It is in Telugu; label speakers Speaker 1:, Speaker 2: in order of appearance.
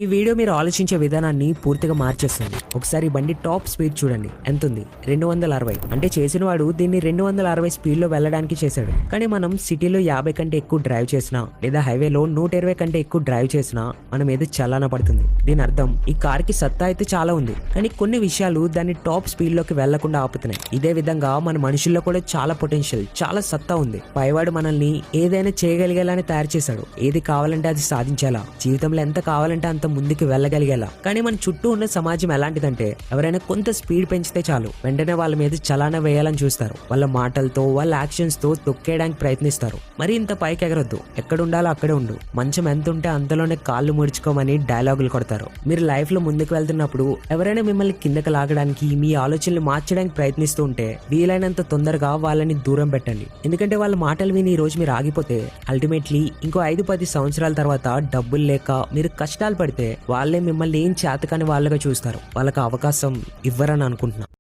Speaker 1: ఈ వీడియో మీరు ఆలోచించే విధానాన్ని పూర్తిగా మార్చేస్తుంది. ఒకసారి బండి టాప్ స్పీడ్ చూడండి, ఎంత ఉంది? 260. అంటే చేసిన వాడు దీన్ని 260 స్పీడ్ లో వెళ్ళడానికి చేశాడు. కానీ మనం సిటీలో 50 కంటే ఎక్కువ డ్రైవ్ చేసినా లేదా హైవేలో 120 కంటే ఎక్కువ డ్రైవ్ చేసినా మన మీద చలానా పడుతుంది. దీని అర్థం ఈ కార్ కి సత్తా అయితే చాలా ఉంది, కానీ కొన్ని విషయాలు దాన్ని టాప్ స్పీడ్ లోకి వెళ్లకుండా ఆపుతున్నాయి. ఇదే విధంగా మన మనుషుల్లో కూడా చాలా పొటెన్షియల్, చాలా సత్తా ఉంది. పైవాడు మనల్ని ఏదైనా చేయగలిగేలానే తయారు చేశాడు. ఏది కావాలంటే అది సాధించాలా, జీవితంలో ఎంత కావాలంటే అంత ముందుకు వెళ్ళగలిగేలా. కానీ మన చుట్టూ ఉన్న సమాజం ఎలాంటిదంటే ఎవరైనా కొంత స్పీడ్ పెంచితే చాలు వెంటనే వాళ్ళ మీద చలానా వేయాలని చూస్తారు. వాళ్ళ మాటలతో వాళ్ళ యాక్షన్స్ తో తొక్కేయడానికి ప్రయత్నిస్తారు. మరి ఇంత పైకి ఎగరొద్దు, ఎక్కడ ఉండాలో అక్కడే ఉండు, మంచం ఎంత ఉంటే అంతలోనే కాళ్ళు ముడుచుకోమని డైలాగులు కొడతారు. మీరు లైఫ్ లో ముందుకు వెళ్తున్నప్పుడు ఎవరైనా మిమ్మల్ని కిందకి లాగడానికి, మీ ఆలోచనలు మార్చడానికి ప్రయత్నిస్తూ ఉంటే వీలైనంత తొందరగా వాళ్ళని దూరం పెట్టండి. ఎందుకంటే వాళ్ళ మాటలు విని ఈ రోజు మీరు ఆగిపోతే అల్టిమేట్లీ ఇంకో 5-10 సంవత్సరాల తర్వాత డబ్బులు లేక మీరు కష్టాలు పడితే వాళ్ళే మిమ్మల్ని ఏం చేతకాని వాళ్ళగా చూస్తారు. వాళ్ళకి అవకాశం ఇవ్వరని అనుకుంటున్నా.